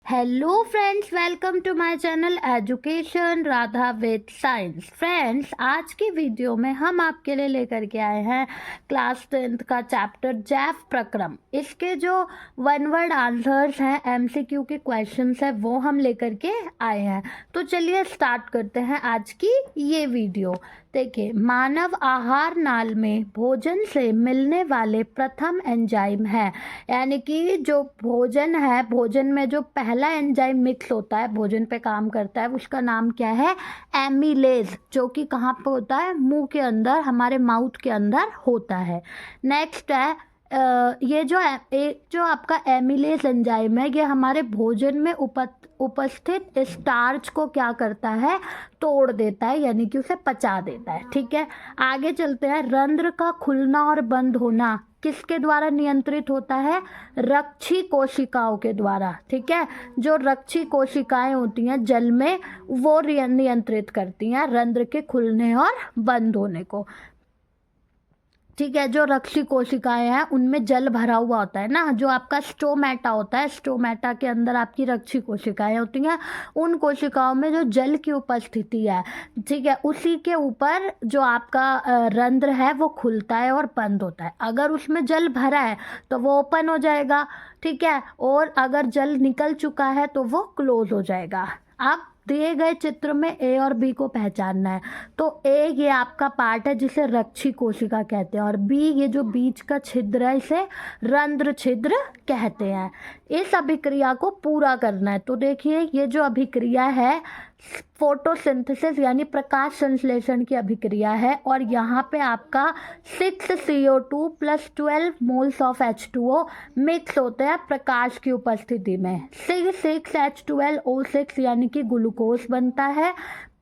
Hello friends, welcome to my channel education Radha with science. Friends, आज की video में हम आपके लिए लेकर के आए हैं क्लास 10th का चैप्टर जैव प्रक्रम। इसके जो वन वर्ड आंसर्स हैं, एमसीक्यू के क्वेश्चंस हैं, वो हम लेकर के आए हैं। तो चलिए स्टार्ट करते हैं आज की ये वीडियो। देखिए, मानव आहार नाल में भोजन से मिलने वाले प्रथम एंजाइम है, यानी कि जो भोजन है, भोजन में जो पहला एंजाइम मिक्स होता है, भोजन पे काम करता है, उसका नाम क्या है? एमिलेज, जो कि कहाँ पे होता है? मुंह के अंदर, हमारे माउथ के अंदर होता है। नेक्स्ट है ये जो आपका एमिलेज एंजाइम है, ये हमारे भोजन में उपस्थित स्टार्च को क्या करता है? तोड़ देता है, यानी कि उसे पचा देता है। ठीक है, आगे चलते हैं। रंध्र का खुलना और बंद होना किसके द्वारा नियंत्रित होता है? रक्षी कोशिकाओं के द्वारा। ठीक है, जो रक्षी कोशिकाएं होती हैं जल में, वो नियंत्रित करती हैं रंध्र के खुलने और बंद होने को। ठीक है, जो रक्षी कोशिकाएं हैं उनमें जल भरा हुआ होता है ना, जो आपका स्टोमेटा होता है, स्टोमेटा के अंदर आपकी रक्षी कोशिकाएं होती हैं। उन कोशिकाओं में जो जल की उपस्थिति है, ठीक है, उसी के ऊपर जो आपका रंध्र है वो खुलता है और बंद होता है। अगर उसमें जल भरा है तो वो ओपन हो जाएगा, ठीक है, और अगर जल निकल चुका है तो वो क्लोज हो जाएगा। अब दिए गए चित्र में ए और बी को पहचानना है। तो ए ये आपका पार्ट है जिसे रक्षी कोशिका कहते हैं, और बी ये जो बीच का छिद्र है इसे रंध्र छिद्र कहते हैं। इस अभिक्रिया को पूरा करना है। तो देखिए, ये जो अभिक्रिया है फोटोसिंथेसिस यानी प्रकाश संश्लेषण की अभिक्रिया है, और यहाँ पे आपका 6 CO2 + 12 moles of H2O mix होते हैं प्रकाश की उपस्थिति में। 6H12O6 यानी कि ग्लूकोज बनता है,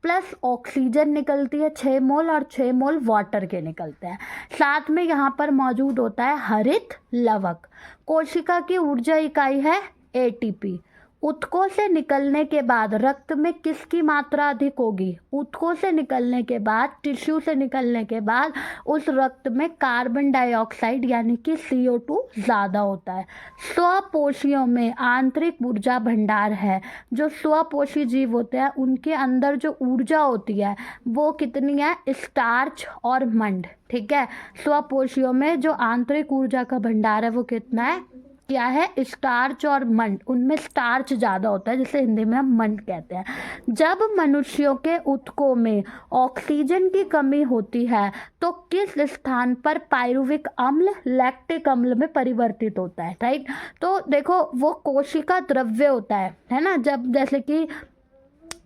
प्लस ऑक्सीजन निकलती है 6 मोल, और 6 मोल वाटर के निकलते हैं। साथ में यहाँ पर मौजूद होता है हरित लवक। कोशिका की ऊर्जा इकाई है ATP। ऊतकों से निकलने के बाद रक्त में किसकी मात्रा अधिक होगी? ऊतकों से निकलने के बाद, टिश्यू से निकलने के बाद उस रक्त में कार्बन डाइऑक्साइड यानी कि CO2 ज़्यादा होता है। स्वपोषियों में आंतरिक ऊर्जा भंडार है। जो स्वपोषी जीव होते हैं उनके अंदर जो ऊर्जा होती है वो कितनी है? स्टार्च और मंड। ठीक है, स्वपोषियों में जो आंतरिक ऊर्जा का भंडार है वो कितना है? क्या है? स्टार्च और मंड। उनमें स्टार्च ज़्यादा होता है, जिसे हिंदी में हम मंड कहते हैं। जब मनुष्यों के ऊतकों में ऑक्सीजन की कमी होती है तो किस स्थान पर पायरुविक अम्ल लैक्टिक अम्ल में परिवर्तित होता है? राइट, तो देखो, वो कोशिका द्रव्य होता है ना। जब जैसे कि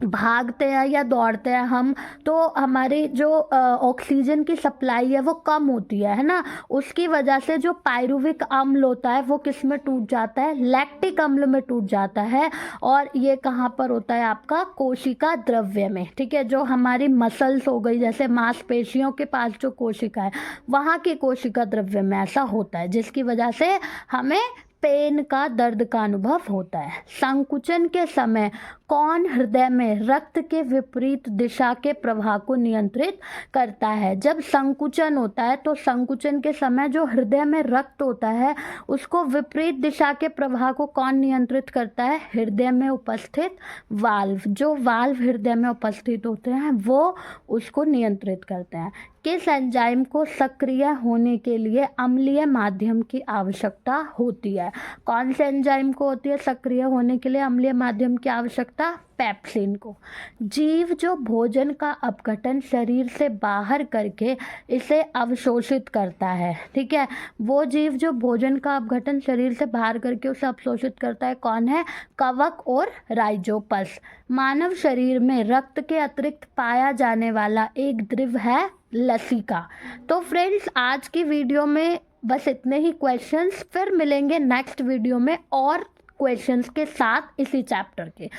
भागते हैं या दौड़ते हैं हम, तो हमारी जो ऑक्सीजन की सप्लाई है वो कम होती है ना। उसकी वजह से जो पायरुविक अम्ल होता है वो किस में टूट जाता है? लैक्टिक अम्ल में टूट जाता है। और ये कहाँ पर होता है? आपका कोशिका द्रव्य में। ठीक है, जो हमारी मसल्स हो गई, जैसे मांसपेशियों के पास जो कोशिका है, वहाँ की कोशिका द्रव्य में ऐसा होता है, जिसकी वजह से हमें पेन का, दर्द का अनुभव होता है। संकुचन के समय कौन हृदय में रक्त के विपरीत दिशा के प्रवाह को नियंत्रित करता है? जब संकुचन होता है तो संकुचन के समय जो हृदय में रक्त होता है उसको विपरीत दिशा के प्रवाह को कौन नियंत्रित करता है? हृदय में उपस्थित वाल्व। जो वाल्व हृदय में उपस्थित होते हैं वो उसको नियंत्रित करते हैं। किस एंजाइम को सक्रिय होने के लिए अम्लीय माध्यम की आवश्यकता होती है? कौन से एंजाइम को होती है सक्रिय होने के लिए अम्लीय माध्यम की आवश्यकता? पेप्सिन को। जीव जो भोजन का अपघटन शरीर से बाहर करके इसे अवशोषित करता है, ठीक है, वो जीव जो भोजन का अपघटन शरीर से बाहर करके उसे अवशोषित करता है, कौन है? कवक और राइजोपस। मानव शरीर में रक्त के अतिरिक्त पाया जाने वाला एक द्रव है लसिका। तो फ्रेंड्स, आज की वीडियो में बस इतने ही क्वेश्चंस। फिर मिलेंगे नेक्स्ट वीडियो में और क्वेश्चंस के साथ इसी चैप्टर के।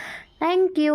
Thank you.